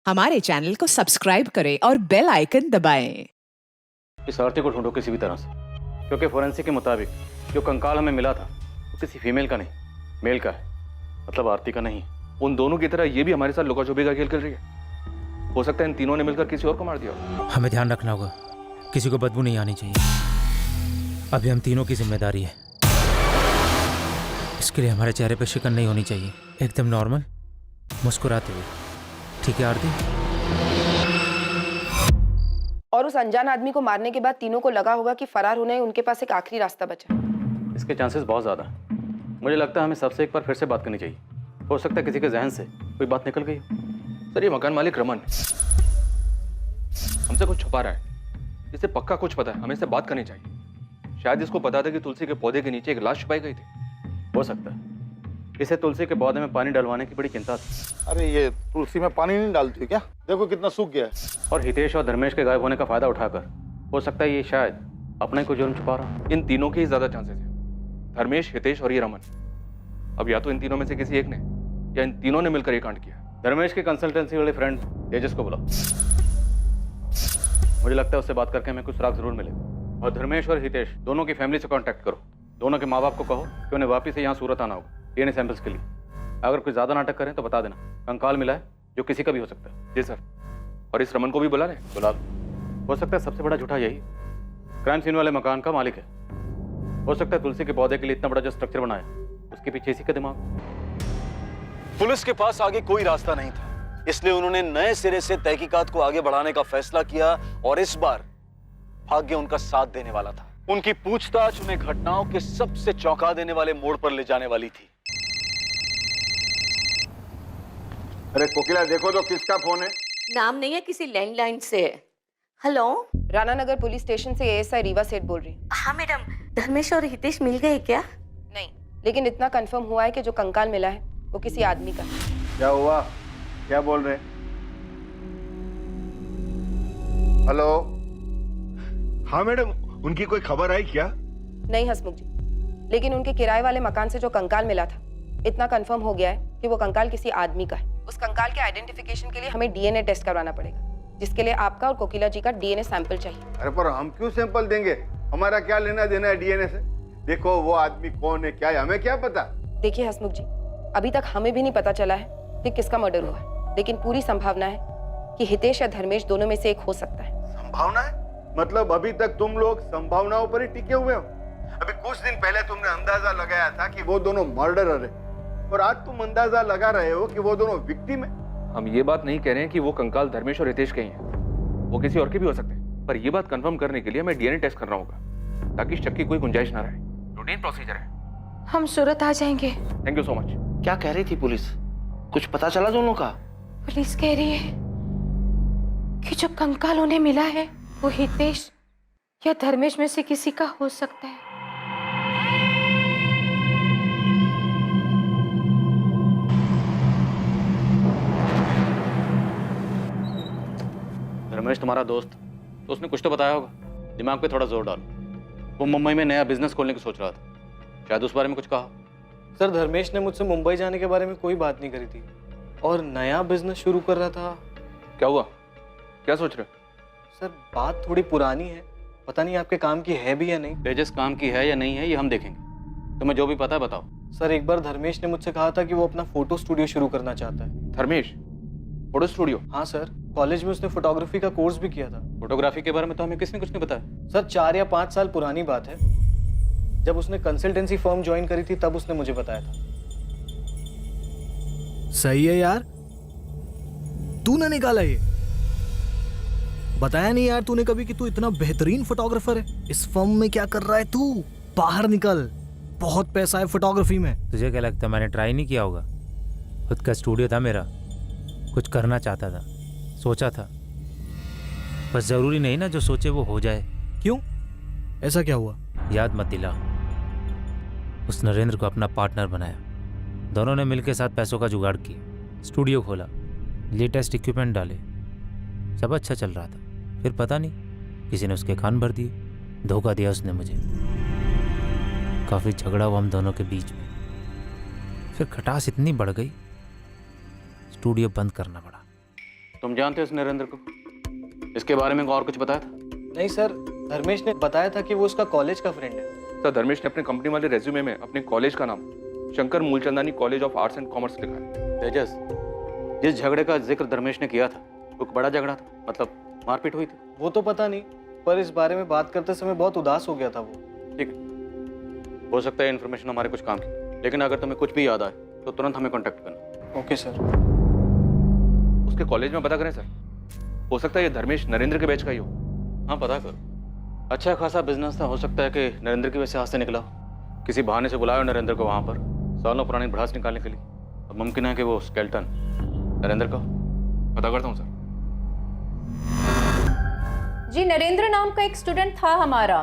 हमारे चैनल को सब्सक्राइब करें और बेल आइकन दबाएं। इस आरती को ढूंढो किसी भी तरह से, क्योंकि फोरेंसिक के मुताबिक जो कंकाल हमें मिला था वो किसी फीमेल का नहीं, मेल का है। मतलब आरती का नहीं। उन दोनों की तरह ये भी हमारे साथ लुका छुपी का खेल खेल रही है। हो सकता है इन तीनों ने मिलकर किसी और को मार दिया हो। हमें ध्यान रखना होगा, किसी को बदबू नहीं आनी चाहिए। अभी हम तीनों की जिम्मेदारी है। इसके लिए हमारे चेहरे पे शिकन नहीं होनी चाहिए, एकदम नॉर्मल मुस्कुराते हुए। ठीक है आरती? और उस अनजान आदमी को मारने के बाद तीनों को लगा होगा कि फरार होने उनके पास एक आखिरी रास्ता बचा। इसके चांसेस बहुत ज़्यादा हैं। मुझे लगता है हमें सबसे एक बार फिर से बात करनी चाहिए। हो सकता है किसी के जहन से कोई बात निकल गई हो। सर, ये मकान मालिक रमन हमसे कुछ छुपा रहा है। इसे पक्का कुछ पता है, हमें इससे बात करनी चाहिए। शायद इसको पता था कि तुलसी के पौधे के नीचे एक लाश छुपाई गई थी। हो सकता है इसे तुलसी के पौधे में पानी डलवाने की बड़ी चिंता थी। अरे ये तुलसी में पानी नहीं डालती क्या? देखो कितना सूख गया है। और हितेश और धर्मेश के गायब होने का फायदा उठाकर हो सकता है ये शायद अपने को जुर्म छुपा रहा। इन तीनों के ही ज्यादा चांसेस हैं, धर्मेश, हितेश और ये रमन। अब या तो इन तीनों में से किसी एक ने या इन तीनों ने मिलकर ये कांड किया। धर्मेश के कंसल्टेंसी वाले फ्रेंड तेजस को बुलाओ। मुझे लगता है उससे बात करके हमें कुछ सुराग जरूर मिलेगा। और धर्मेश और हितेश दोनों की फैमिली से कांटेक्ट करो। दोनों के माँ बाप को कहो कि उन्हें वापिस से यहाँ सूरत आना होगा डीएनए सैंपल्स के लिए। अगर कोई ज्यादा नाटक करें तो बता देना। कंकाल मिला है जो किसी का भी हो सकता है। जी सर। और इस रमन को भी बुला रहे? बुला लो। हो सकता है सबसे बड़ा झूठा यही क्राइम सीन वाले मकान का मालिक है। हो सकता है तुलसी के पौधे के लिए इतना बड़ा जो स्ट्रक्चर बनाया उसके पीछे इसी का दिमाग। पुलिस के पास आगे कोई रास्ता नहीं था, इसलिए उन्होंने नए सिरे से तहकीकात को आगे बढ़ाने का फैसला किया। और इस बार भाग्य उनका साथ देने वाला था। उनकी पूछताछ उन्हें घटनाओं के सबसे चौंका देने वाले मोड़ पर ले जाने वाली थी। अरे कोकिला, देखो तो किसका फोन है? नाम नहीं है, किसी लैंडलाइन से है। हेलो, राणा नगर पुलिस स्टेशन से एएसआई रीवा सेठ बोल रही। हाँ मैडम, धर्मेश और हितेश मिल गए क्या? नहीं, लेकिन इतना कंफर्म हुआ है कि जो कंकाल मिला है वो किसी आदमी का। क्या हुआ? क्या बोल रहे? हेलो। हाँ मैडम, उनकी कोई खबर आई क्या? नहीं हसमुख जी, लेकिन उनके किराए वाले मकान से जो कंकाल मिला था इतना कंफर्म हो गया है कि वो कंकाल किसी आदमी का है। उस कंकाल के आइडेंटिफिकेशन के लिए हमें डीएनए टेस्ट करवाना पड़ेगा, जिसके लिए आपका और कोकिला जी का डीएनए सैंपल चाहिए। अरे पर हम क्यों सैंपल देंगे? हमारा क्या लेना देना है डीएनए से? देखो वो आदमी कौन है, क्या है, हमें क्या पता? देखिए हसमुख जी, अभी तक हमें भी नहीं पता चला है कि किसका मर्डर हुआ है, लेकिन पूरी संभावना है कि हितेश या धर्मेश दोनों में से एक हो सकता है। संभावना है? मतलब अभी तक तुम लोग संभावनाओं पर ही टिके हुए हो? अभी कुछ दिन पहले तुमने अंदाजा लगाया था कि वो दोनों मर्डरर है, और आज तुम अंदाजा लगा रहे हो कि वो दोनों विक्टिम है। हम ये बात नहीं कह रहे हैं कि वो कंकाल धर्मेश और हितेश के ही हैं। वो किसी और के भी हो सकते हैं, पर ये बात कंफर्म करने के लिए हमें डीएनए टेस्ट करना होगा ताकि शक की कोई गुंजाइश ना रहे। रूटीन प्रोसीजर है। हम सूरत आ जाएंगे। Thank you so much. क्या कह रही थी पुलिस? कुछ पता चला दोनों का? पुलिस कह रही है कि जो कंकाल उन्हें मिला है वो हितेश या धर्मेश में से किसी का हो सकता है। धर्मेश तुम्हारा दोस्त, तो उसने कुछ तो बताया होगा। दिमाग पे थोड़ा जोर डालो। वो मुंबई में नया बिजनेस खोलने की सोच रहा था, शायद उस बारे में कुछ कहा। सर, धर्मेश ने मुझसे मुंबई जाने के बारे में कोई बात नहीं करी थी और नया बिजनेस शुरू कर रहा था। क्या हुआ? क्या सोच रहे हो? सर, बात थोड़ी पुरानी है, पता नहीं आपके काम की है भी या नहीं। तेजस काम की है या नहीं है ये हम देखेंगे। तुम्हें जो भी पता है बताओ। सर, एक बार धर्मेश ने मुझसे कहा था कि वो अपना फोटो स्टूडियो शुरू करना चाहता है। Dharmesh photo studio? हाँ सर, कॉलेज में उसने फोटोग्राफी का कोर्स भी किया था। फोटोग्राफी के बारे में तो हमें किसने कुछ नहीं बताया। सर, 4 या 5 साल पुरानी बात है, जब उसने कंसल्टेंसी फर्म ज्वाइन करी थी तब उसने मुझे बताया था। सही है यार, तूने निकाला ये। बताया नहीं यार तूने कभी कि तू इतना बेहतरीन फोटोग्राफर है। इस फर्म में क्या कर रहा है तू? बाहर निकल, बहुत पैसा है फोटोग्राफी में। तुझे क्या लगता है मैंने ट्राई नहीं किया होगा? खुद का स्टूडियो था मेरा, कुछ करना चाहता था, सोचा था। बस जरूरी नहीं ना जो सोचे वो हो जाए। क्यों? ऐसा क्या हुआ? याद मत दिला। उस नरेंद्र को अपना पार्टनर बनाया, दोनों ने मिलकर साथ पैसों का जुगाड़ किया, स्टूडियो खोला, लेटेस्ट इक्विपमेंट डाले, सब अच्छा चल रहा था। फिर पता नहीं किसी ने उसके कान भर दिए, धोखा दिया उसने मुझे। काफ़ी झगड़ा हुआ हम दोनों के बीच में। फिर खटास इतनी बढ़ गई, स्टूडियो बंद करना पड़ा। तुम जानते हो इस नरेंद्र को? इसके बारे में और कुछ बताया था? नहीं सर, धर्मेश ने बताया था कि वो उसका कॉलेज का फ्रेंड है। सर धर्मेश ने अपने कंपनी वाले रेज्यूमे में अपने कॉलेज का नाम Shankar Moolchandani college of arts and commerce लिखा है। तेजस, जिस झगड़े का जिक्र धर्मेश ने किया था वो बड़ा झगड़ा था, मतलब मारपीट हुई थी? वो तो पता नहीं, पर इस बारे में बात करते समय बहुत उदास हो गया था वो। ठीक है, हो सकता है इन्फॉर्मेशन हमारे कुछ काम की, लेकिन अगर तुम्हें कुछ भी याद आए तो तुरंत हमें कांटेक्ट करना। Okay sir. उसके कॉलेज में पता करें सर, हो सकता है ये धर्मेश नरेंद्र के बैच का ही हो। हाँ पता करो, अच्छा खासा बिजनेस था, हो सकता है कि नरेंद्र की वजह से हाथ से निकला हो। किसी बहाने से बुलाया नरेंद्र को वहां पर सालों पुरानी भड़ास निकालने के लिए। अब मुमकिन है कि वो स्केल्टन नरेंद्र का पता करता हूँ सर। जी, नरेंद्र नाम का एक स्टूडेंट था हमारा,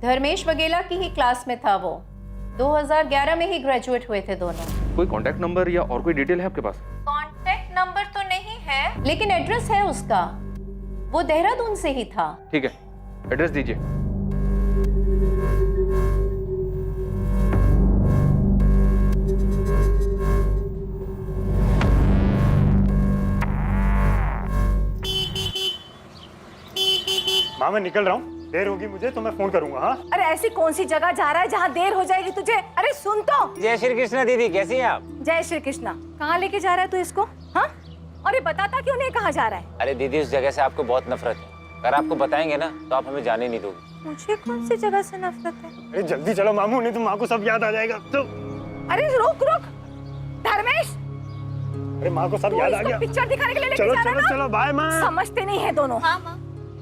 धर्मेश वगेला की ही क्लास में था वो। 2011 में ही ग्रेजुएट हुए थे दोनों। कोई कांटेक्ट नंबर या और कोई डिटेल है आपके पास? कांटेक्ट नंबर तो नहीं है, लेकिन एड्रेस है उसका। वो देहरादून से ही था। ठीक है, एड्रेस दीजिए। माँ मैं निकल रहा हूँ, देर होगी मुझे तो मैं फोन करूंगा। हाँ अरे ऐसी कौन सी जगह जा रहा है जहाँ देर हो जाएगी तुझे? अरे सुन तो। जय श्री कृष्णा दीदी, कैसी हैं आप? जय श्री कृष्णा। कहाँ लेके जा रहा है तू इसको? हाँ, और ये बताता क्यों नहीं कहाँ जा रहा है? अरे दीदी, उस जगह से आपको बहुत नफरत है। अगर आपको बताएंगे ना तो आप हमें जाने नहीं दोगे। मुझे कौन सी जगह से नफरत है? अरे जल्दी चलो मामू, नहीं तो माँ को सब याद आ जाएगा। तो अरे रुक रुक धर्मेश, अरे माँ को सब याद आ गया। पिक्चर दिखाने के लिए लेके चलो जा रहा है चलो ना? चलो बाय माँ। समझते नहीं है दोनों। हाँ माँ,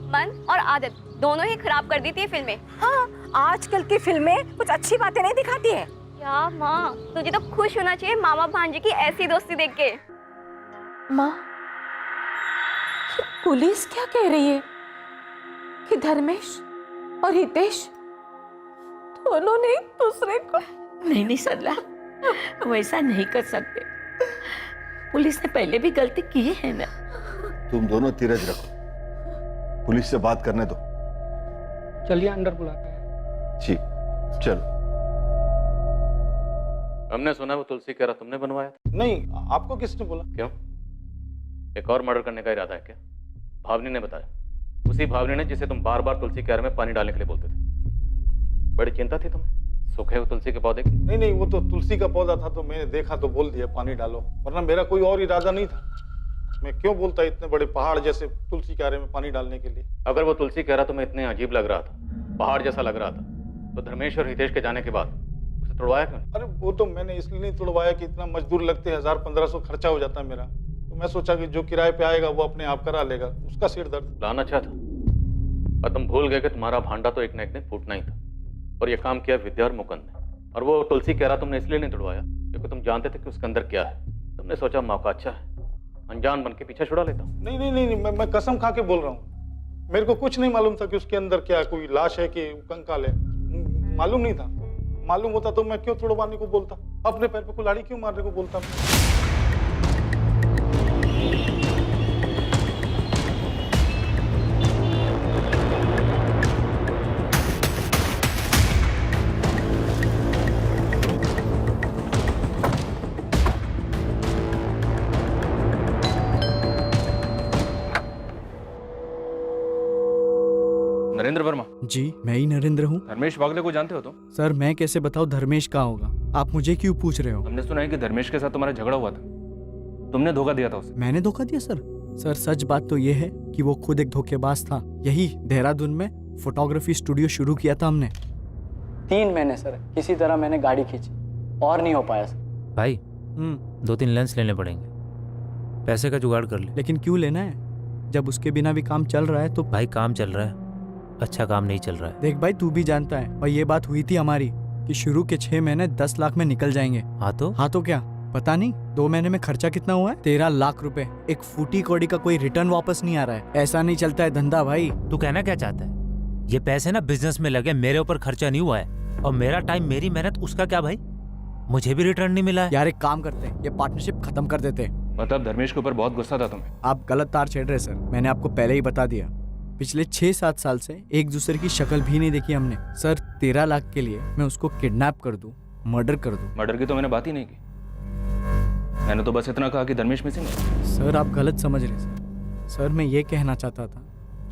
मन और आदत दोनों ही खराब कर दी थी फिल्में। हाँ, आजकल की फिल्में कुछ अच्छी बातें नहीं दिखाती है। क्या माँ, तुझे तो खुश होना चाहिए मामा भांजे की ऐसी दोस्ती देख के। माँ, पुलिस क्या कह रही है कि धर्मेश और हितेश दोनों ने एक दूसरे को? नहीं सरला, वैसा नहीं कर सकते। पुलिस ने पहले भी गलती की है ना। तुम दोनों धीरज रखो, पुलिस से बात करने दो। चलिए अंदर बुलाता है। जी चलो। हमने सुना वो तुलसी कह रहा तुमने बनवाया था? नहीं, आपको किसने बोला? क्यों, एक और मर्डर करने का इरादा है क्या? भावनी ने बताया, उसी भावनी ने जिसे तुम बार बार तुलसी क्यारे में पानी डालने के लिए बोलते थे। बड़ी चिंता थी तुम्हें सूखे हुए तुलसी के पौधे की? नहीं, वो तो तुलसी का पौधा था तो मैंने देखा तो बोल दिया पानी डालो, वरना मेरा कोई और इरादा नहीं था। मैं क्यों बोलता इतने बड़े पहाड़ जैसे तुलसी क्यारे में पानी डालने के लिए? अगर वो तुलसी क्यारा तुम्हें इतने अजीब लग रहा था, पहाड़ जैसा लग रहा था, तो धर्मेश और हितेश के जाने के बाद उसे तोड़वाया क्यों? अरे वो तो मैंने इसलिए नहीं तोड़वाया कि इतना मजदूर लगते 1000-1500 खर्चा हो जाता है मेरा, तो मैं सोचा कि जो किराए पे आएगा वो अपने आप करा लेगा, उसका सिर दर्द। प्लान अच्छा था, और तुम भूल गए कि तुम्हारा भांडा तो एक न एक दिन फूटना ही था, और ये काम किया विद्या और मुकुंद ने। और वो तुलसी क्यारा तुमने इसलिए नहीं तोड़वाया क्योंकि तुम जानते थे कि उसके अंदर क्या है। तुमने सोचा मौका अच्छा है, अनजान बन के पीछे छुड़ा लेता हूँ। नहीं, मैं कसम खा के बोल रहा हूँ, मेरे को कुछ नहीं मालूम था कि उसके अंदर क्या, कोई लाश है कि कंकाल है, मालूम नहीं था। मालूम होता तो मैं क्यों तोड़वाने को बोलता, अपने पैर पे कुल्हाड़ी क्यों मारने को बोलता मैं? नरेंद्र वर्मा? जी मैं ही नरेंद्र हूँ। धर्मेश वागले को जानते हो तुम? सर मैं कैसे बताऊँ धर्मेश कहाँ होगा? आप मुझे क्यों पूछ रहे हो? हमने सुना है कि धर्मेश के साथ तुम्हारा झगड़ा हुआ था, तुमने धोखा दिया था उसे। मैंने धोखा दिया सर? सर सच बात तो ये है कि वो खुद एक धोखेबाज था। यही देहरादून में फोटोग्राफी स्टूडियो शुरू किया था हमने। 3 महीने सर किसी तरह मैंने गाड़ी खींची और नहीं हो पाया सर। भाई 2-3 लेंस लेने पड़ेंगे, पैसे का जुगाड़ कर ले। लेकिन क्यों लेना है जब उसके बिना भी काम चल रहा है? तो भाई काम चल रहा है, अच्छा काम नहीं चल रहा है। देख भाई तू भी जानता है, और ये बात हुई थी हमारी कि शुरू के 6 महीने 10 लाख में निकल जाएंगे। हाँ तो क्या पता नहीं 2 महीने में खर्चा कितना हुआ है? 13 लाख रुपए। एक फूटी कौड़ी का कोई रिटर्न वापस नहीं आ रहा है। ऐसा नहीं चलता है धंधा भाई। तू कहना क्या चाहता है? ये पैसे ना बिजनेस में लगे, मेरे ऊपर खर्चा नहीं हुआ है, और मेरा टाइम मेरी मेहनत उसका क्या भाई? मुझे भी रिटर्न नहीं मिला है। यार एक काम करते हैं, ये पार्टनरशिप खत्म कर देते हैं। मतलब धर्मेश के ऊपर बहुत गुस्सा था तुम्हें? आप गलत तार छेड़ रहे सर, मैंने आपको पहले ही बता दिया। पिछले 6-7 साल से एक दूसरे की शक्ल भी नहीं देखी हमने। सर 13 लाख के लिए मैं उसको किडनैप कर दूं, मर्डर कर दूं? मर्डर की तो मैंने बात ही नहीं की, मैंने तो बस इतना कहा कि धर्मेश मिसिंग है। सर आप गलत समझ रहे हैं सर, सर मैं ये कहना चाहता था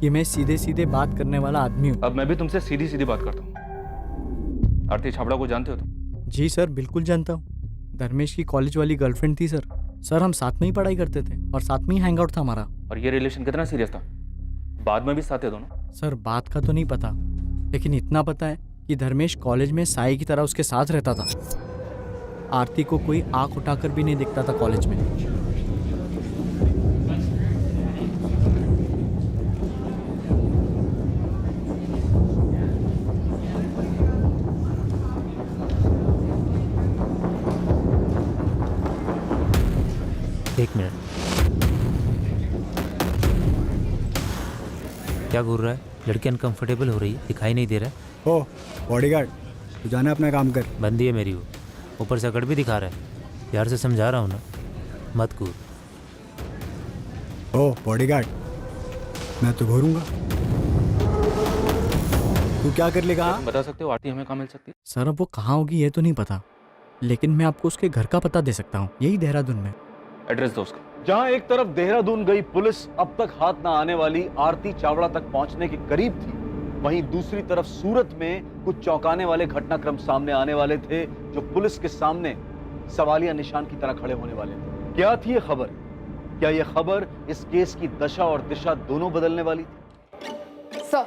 कि मैं सीधे सीधे बात करने वाला आदमी हूँ। अब मैं भी तुमसे सीधी सीधी बात करता हूँ। आरती छाबड़ा को जानते हो तुम? जी सर बिल्कुल जानता हूँ। धर्मेश की कॉलेज वाली गर्लफ्रेंड थी सर। सर हम साथ में ही पढ़ाई करते थे और साथ में ही हैंग आउट था हमारा। और ये रिलेशन कितना सीरियस था? बाद में भी साथ थे दोनों? सर बात का तो नहीं पता, लेकिन इतना पता है कि धर्मेश कॉलेज में साई की तरह उसके साथ रहता था। आरती को कोई आंख उठाकर भी नहीं दिखता था कॉलेज में। एक मिनट, क्या घूर रहा है? लड़की अनकंफर्टेबल हो रही है, दिखाई नहीं दे रहा है। ओ बॉडीगार्ड, तू जाना अपना काम कर। बंदी है मेरी वो, ऊपर से अकड़ भी दिखा रहा है। प्यार से समझा रहा हूँ ना, मत कूद। ओ बॉडीगार्ड, मैं तो घूरूंगा, तू क्या कर लेगा? बता सकते हो आरती हमें कहाँ मिल सकती है? सर अब वो कहाँ होगी ये तो नहीं पता, लेकिन मैं आपको उसके घर का पता दे सकता हूँ, यही देहरादून में। एड्रेस दो उसका। जहां एक तरफ देहरादून गई पुलिस अब तक हाथ ना आने वाली आरती चावड़ा तक पहुंचने के करीब थी, वहीं दूसरी तरफ सूरत में कुछ चौंकाने वाले घटनाक्रम सामने आने वाले थे जो पुलिस के सामने सवालिया निशान की तरह खड़े होने वाले थे। क्या थी ये खबर? क्या ये खबर इस केस की दशा और दिशा दोनों बदलने वाली थी? सर,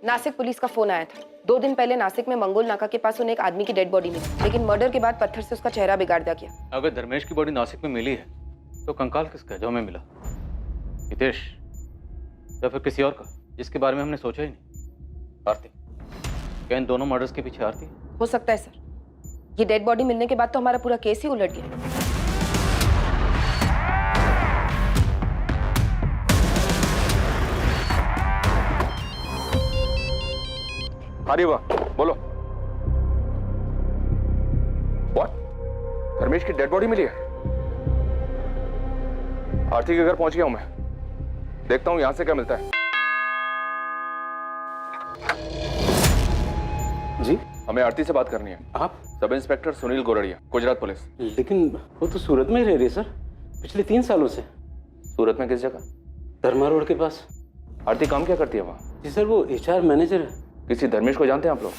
नासिक पुलिस का फोन आया था। 2 दिन पहले नासिक में मंगोल नाका के पास उन्हें एक आदमी की डेड बॉडी मिली, लेकिन मर्डर के बाद पत्थर से उसका चेहरा बिगाड़ दिया गया। अगर धर्मेश की बॉडी नासिक में मिली है तो कंकाल किसका है जो हमें मिला? हितेश या फिर किसी और का जिसके बारे में हमने सोचा ही नहीं? आरती, क्या इन दोनों मर्डर्स के पीछे आरती? हो सकता है सर। ये डेड बॉडी मिलने के बाद तो हमारा पूरा केस ही उलट गया। अरे वाह, बोलो। व्हाट? धर्मेश की डेड बॉडी मिली है? आरती के घर पहुंच गया हूं मैं, देखता हूं यहां से क्या मिलता है। जी, हमें आरती से बात करनी है। आप? Sub inspector Sunil Gordiya, Gujarat police. लेकिन वो तो सूरत में ही रह रही है सर, पिछले 3 सालों से। सूरत में किस जगह? धर्मा रोड के पास। आरती काम क्या करती है वहाँ? जी सर, वो HR मैनेजर है। किसी धर्मेश को जानते हैं आप लोग?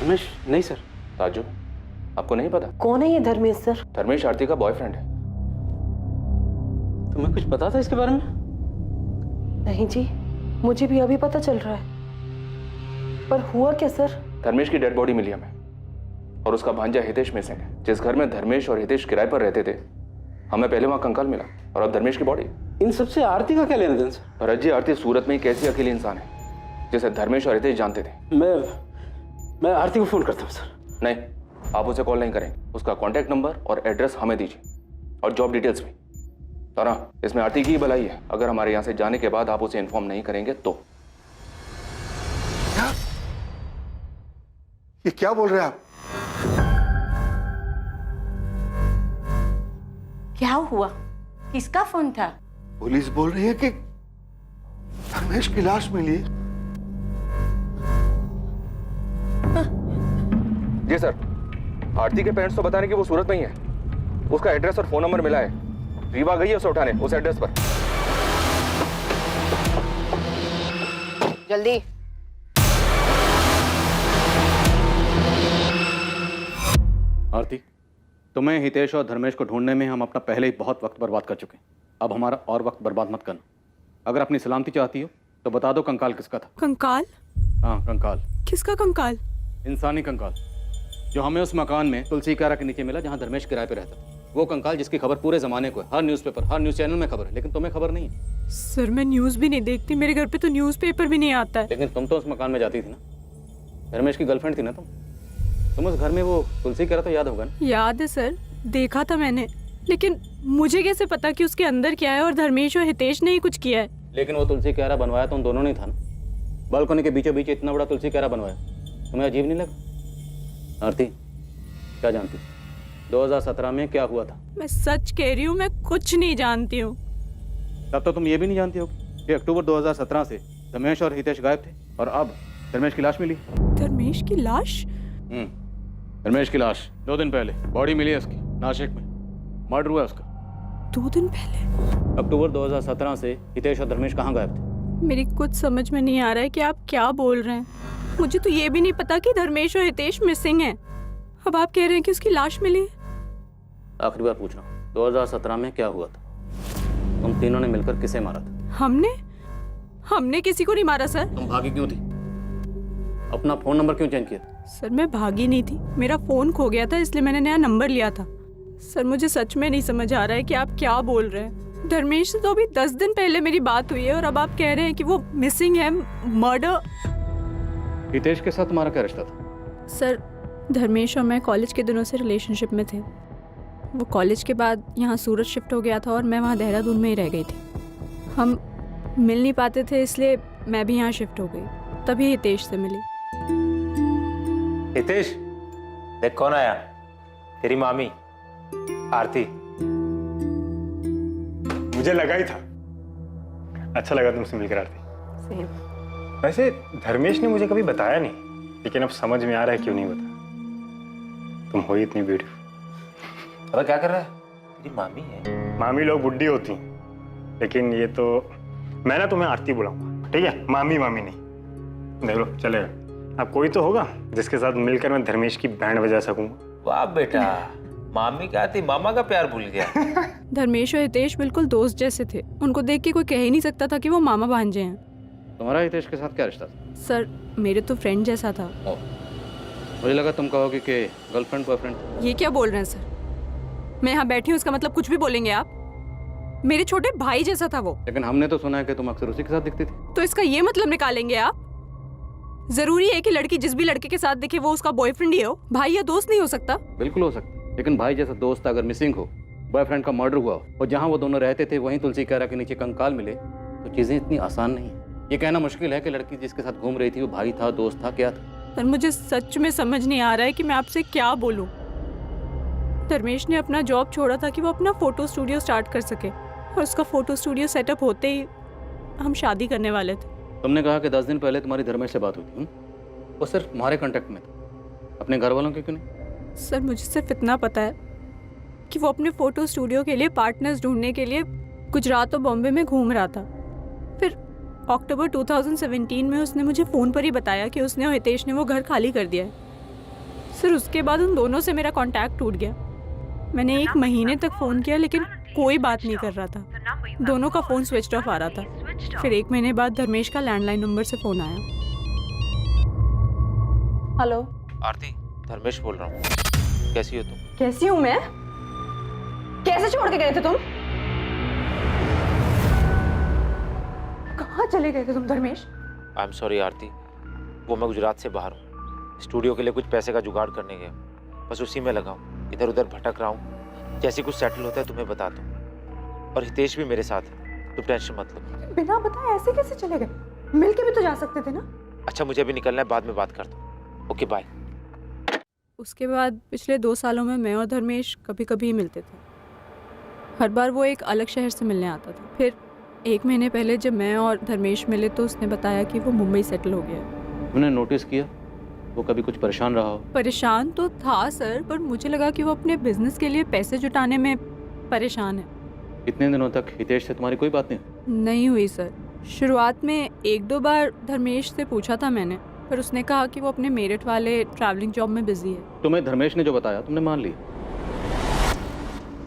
धर्मेश? नहीं सर। राजू, आपको नहीं पता? कौन है ये धर्मेश सर? धर्मेश आरती का बॉयफ्रेंड है। तुम्हें कुछ पता था इसके बारे में? नहीं जी, मुझे भी अभी पता चल रहा है। पर हुआ क्या सर? धर्मेश की डेड बॉडी मिली हमें, और उसका भांजा हितेश मिसिंग है। जिस घर में धर्मेश और हितेश किराए पर रहते थे, हमें पहले वहां कंकाल मिला, और अब धर्मेश की बॉडी। इन सबसे आरती का क्या लेना देना सर? भरत जी, आरती सूरत में एक ऐसी अकेली इंसान है जिसे धर्मेश और हितेश जानते थे। मैं आरती को फोन करता हूँ सर। नहीं, आप उसे कॉल नहीं करेंगे। उसका कॉन्टैक्ट नंबर और एड्रेस हमें दीजिए, और जॉब डिटेल्स भी। और हाँ, इसमें आरती की ही भलाई है। अगर हमारे यहाँ से जाने के बाद आप उसे इन्फॉर्म नहीं करेंगे तो। ये क्या बोल रहे हैं आप? क्या हुआ? किसका फोन था? पुलिस बोल रही है कि धर्मेश की लाश मिली। जी सर, आरती के पेरेंट्स तो बता रहे कि वो सूरत में ही है। उसका एड्रेस और फोन नंबर मिला है। रीवा गई है उसे उठाने उस एड्रेस पर। जल्दी। आरती, तुम्हें हितेश और धर्मेश को ढूंढने में हम अपना पहले ही बहुत वक्त बर्बाद कर चुके हैं। अब हमारा और वक्त बर्बाद मत करना। अगर अपनी सलामती चाहती हो तो बता दो कंकाल किसका था। कंकाल? हाँ, कंकाल। किसका कंकाल? इंसानी कंकाल, जो हमें उस मकान में तुलसी कारा के नीचे मिला जहाँ धर्मेश किराए पे रहता था। वो कंकाल जिसकी खबर पूरे जमाने को है, हर न्यूज़पेपर, हर न्यूज़ चैनल में खबर है, लेकिन तुम्हें खबर नहीं है। सर मैं न्यूज़ भी नहीं देखती, मेरे घर पे तो न्यूज़पेपर भी नहीं आता है। लेकिन तुम तो उस मकान में जाती थी ना, धर्मेश की गर्लफ्रेंड थी ना तुम उस घर में वो तुलसी कारा तो याद होगा ना? याद है सर, देखा था मैंने, लेकिन मुझे कैसे पता कि उसके अंदर क्या है और धर्मेश और हितेश ने ही कुछ किया है। लेकिन वो तुलसी क्यारा बनवाया तो उन दोनों ने था ना। बालकनी के बीचों बीच इतना बड़ा तुलसी क्यारा बनवाया, तुम्हें अजीब नहीं लगा? आरती, क्या जानती 2017 में क्या हुआ था? मैं सच कह रही हूँ, मैं कुछ नहीं जानती हूँ। तब तो तुम ये भी नहीं जानती हो कि अक्टूबर 2017 से धर्मेश और हितेश गायब थे, और अब धर्मेश की लाश मिली। धर्मेश की लाश? धर्मेश की लाश 2 दिन पहले बॉडी मिली है उसकी, नासिक में। मर्डर हुआ उसका। 2 दिन पहले? अक्टूबर 2017 से हितेश और धर्मेश कहाँ गायब थे? मेरी कुछ समझ में नहीं आ रहा है कि आप क्या बोल रहे हैं। मुझे तो ये भी नहीं पता कि धर्मेश और हितेश मिसिंग हैं। अब आप कह रहे हैं कि उसकी लाश मिली है। आखिरी बार पूछ रहा हूँ, 2017 में क्या हुआ था? तुम तीनों ने मिलकर किसे मारा था? हमने किसी को नहीं मारा सर। तुम भागी क्यों थी? अपना फोन नंबर क्यों चेंज किया? सर मैं भागी नहीं थी, मेरा फोन खो गया था इसलिए मैंने नया नंबर लिया था। सर मुझे सच में नहीं समझ आ रहा है कि आप क्या बोल रहे हैं। धर्मेश से तो अभी 10 दिन पहले मेरी बात हुई है और अब आप कह रहे हैं कि वो मिसिंग है, मर्डर। हितेश के साथ तुम्हारा क्या रिश्ता था? सर धर्मेश और मैं कॉलेज के दिनों से रिलेशनशिप में थे। वो कॉलेज के बाद यहाँ सूरत शिफ्ट हो गया था और मैं वहाँ देहरादून में ही रह गई थी। हम मिल नहीं पाते थे इसलिए मैं भी यहाँ शिफ्ट हो गई, तभी हितेश से मिली। हितेश, देख कौन आया। तेरी मामी आरती। मुझे लगा ही था। अच्छा लगा तुमसे मिलकर आरती। वैसे धर्मेश ने मुझे कभी बताया नहीं, लेकिन अब समझ में आ रहा है क्यों नहीं बताया। तुम हो ही इतनी ब्यूटीफुल। अबे क्या कर रहा है? तेरी मामी है। मामी लोग बुड्ढी होती हैं, लेकिन ये तो मैं ना तुम्हें आरती बुलाऊंगा, ठीक है? मामी मामी नहीं। देख लो चलेगा। अब कोई तो होगा जिसके साथ मिलकर मैं धर्मेश की बैंड बजा सकूंगा। वाह बेटा, मामी क्या थी, मामा का प्यार भूल गया। धर्मेश और हितेश बिल्कुल दोस्त जैसे थे। उनको देख के कोई कह ही नहीं सकता था कि वो मामा भांजे हैं। तुम्हारा हितेश के साथ क्या रिश्ता था? सर मेरे तो फ्रेंड जैसा था। मुझे लगा तुम कहोगे कि गर्लफ्रेंड बॉयफ्रेंड। ये क्या बोल रहे हैं सर? मैं यहाँ बैठी हूँ, इसका मतलब कुछ भी बोलेंगे आप? मेरे छोटे भाई जैसा था वो। लेकिन हमने तो सुना है कि तुम अक्सर उसी के साथ दिखती थी। तो इसका ये मतलब निकालेंगे आप? जरूरी है कि लड़की जिस भी लड़के के साथ दिखे वो उसका बॉयफ्रेंड ही हो? भाई या दोस्त नहीं हो सकता? बिल्कुल हो सकता, लेकिन भाई जैसा दोस्त अगर मिसिंग हो, बॉयफ्रेंड का मर्डर हुआ और जहाँ वो दोनों रहते थे वहीं तुलसी कैरा के नीचे कंकाल मिले, तो चीजें इतनी आसान नहीं है। ये कहना मुश्किल है कि लड़की जिसके साथ घूम रही थी वो भाई था, दोस्त था, क्या था? पर मुझे सच में समझ नहीं आ रहा है कि मैं आपसे क्या बोलूं। धर्मेश ने अपना जॉब छोड़ा था कि वो अपना फोटो स्टूडियो स्टार्ट कर सके, और उसका फोटो स्टूडियो सेटअप होते ही हम शादी करने वाले थे। तुमने कहा कि 10 दिन पहले तुम्हारी धर्मेश से बात हुई थी। वो सिर्फ तुम्हारे कांटेक्ट में था, अपने घर वालों के क्यों नहीं? सर मुझे सिर्फ इतना पता है कि वो अपने फोटो स्टूडियो के लिए पार्टनर्स ढूंढने के लिए गुजरात और बॉम्बे में घूम रहा था। फिर अक्टूबर 2017 में उसने मुझे फ़ोन पर ही बताया कि उसने और हितेश ने वो घर खाली कर दिया है। सर उसके बाद उन दोनों से मेरा कांटेक्ट टूट गया। मैंने 1 महीने तक फ़ोन किया लेकिन कोई बात नहीं कर रहा था। दोनों का फ़ोन स्विच ऑफ आ रहा था। फिर 1 महीने बाद धर्मेश का लैंडलाइन नंबर से फ़ोन आया। हेलो आरती, धर्मेश बोल रहा हूँ। कैसी हो तुम? कैसी हूँ मैं? कैसे छोड़ के गए थे तुम? कहाँ चले गए थे तुम धर्मेश? आई एम सॉरी आरती, वो मैं गुजरात से बाहर हूँ। स्टूडियो के लिए कुछ पैसे का जुगाड़ करने गया, बस उसी में लगा हूँ। इधर उधर भटक रहा हूँ। जैसे कुछ सेटल होता है तुम्हें बता दूँ। और हितेश भी मेरे साथ है, तुम टेंशन मत लो। बिना बताए ऐसे कैसे चले गए? मिल के भी तो जा सकते थे ना? अच्छा मुझे अभी निकलना है, बाद में बात करता हूँ। Okay bye. उसके बाद पिछले 2 सालों में मैं और धर्मेश कभी कभी मिलते थे। हर बार वो एक अलग शहर से मिलने आता था। फिर 1 महीने पहले जब मैं और धर्मेश मिले तो उसने बताया कि वो मुंबई सेटल हो गया है। तुमने नोटिस किया वो कभी कुछ परेशान रहा हो? परेशान तो था सर, पर मुझे लगा कि वो अपने बिजनेस के लिए पैसे जुटाने में परेशान है। इतने दिनों तक हितेश से तुम्हारी कोई बात नहीं हुई सर। शुरुआत में 1-2 बार धर्मेश से पूछा था मैंने, पर उसने कहा कि वो अपने मेरठ वाले ट्रैवलिंग जॉब में बिजी है। तुम्हें धर्मेश ने जो बताया तुमने मान लिया?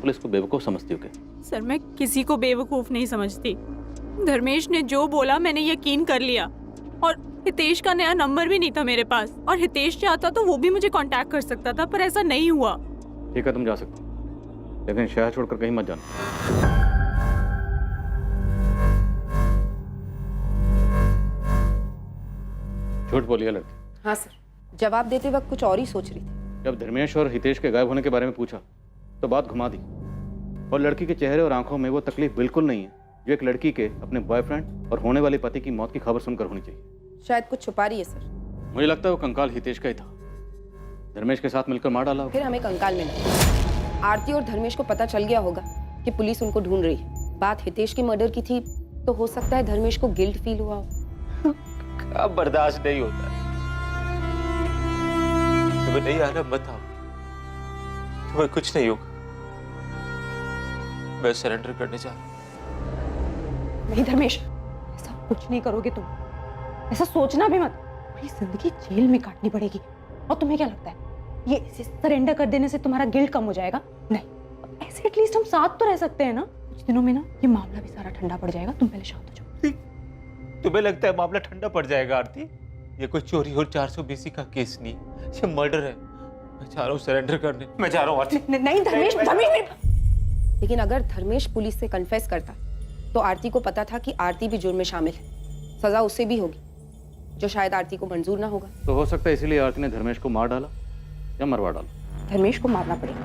पुलिस को बेवकूफ समझती हो क्या? सर मैं किसी को बेवकूफ नहीं समझती। धर्मेश ने जो बोला मैंने यकीन कर लिया। और हितेश का नया नंबर भी नहीं था मेरे पास, और हितेश चाहता तो वो भी मुझे कांटेक्ट कर सकता था, पर ऐसा नहीं हुआ। ठीक है तुम जा सकते हो, लेकिन शहर छोड़कर कहीं मत जाना। झूठ बोलिए लड़की। हाँ सर, जवाब देते वक्त कुछ और ही सोच रही थी। जब धर्मेश और हितेश के गायब होने के बारे में पूछा तो बात घुमा दी, और लड़की के चेहरे और आंखों में वो तकलीफ बिल्कुल नहीं है जो एक लड़की के अपने बॉयफ्रेंड और होने वाले पति की मौत की खबर सुनकर होनी चाहिए। शायद कुछ छुपा रही है सर। मुझे लगता है वो कंकाल हितेश का ही था, धर्मेश के साथ मिलकर मार डाला होगा। फिर हमें कंकाल मिला। आरती और धर्मेश को पता चल गया होगा कि पुलिस उनको ढूंढ रही है। बात हितेश की मर्डर की थी तो हो सकता है धर्मेश को गिल्ट फील हुआ हो। अब बर्दाश्त नहीं होता। तुम्हें नहीं आना मत आओ, तुम्हें कुछ नहीं होगा। मैं सरेंडर करने जा रहा हूं। नहीं धर्मेश, ऐसा कुछ नहीं करोगे तुम। ऐसा सोचना भी मत। पूरी जिंदगी जेल में काटनी पड़ेगी। और तुम्हें क्या लगता है ये सरेंडर कर देने से तुम्हारा गिल्ट कम हो जाएगा? नहीं, ऐसे एटलीस्ट हम साथ तो रह सकते हैं ना। कुछ दिनों में ना ये मामला भी सारा ठंडा पड़ जाएगा। तुम पहले शांत हो जाओ। तुम्हें लगता है मामला ठंडा पड़ जाएगा आरती? ये कोई चोरी और 420 का केस नहीं, ये मर्डर है। मैं चाह रहा हूँ सरेंडर करने। मैं जा रहा हूँ आरती। नहीं धर्मेश, लेकिन अगर धर्मेश पुलिस से कन्फेस करता तो आरती को पता था कि आरती भी जुर्म में शामिल है। सजा उससे भी होगी, जो शायद आरती को मंजूर ना होगा। तो हो सकता है इसीलिए आरती ने धर्मेश को मार डाला या मरवा डाला। धर्मेश को मारना पड़ेगा,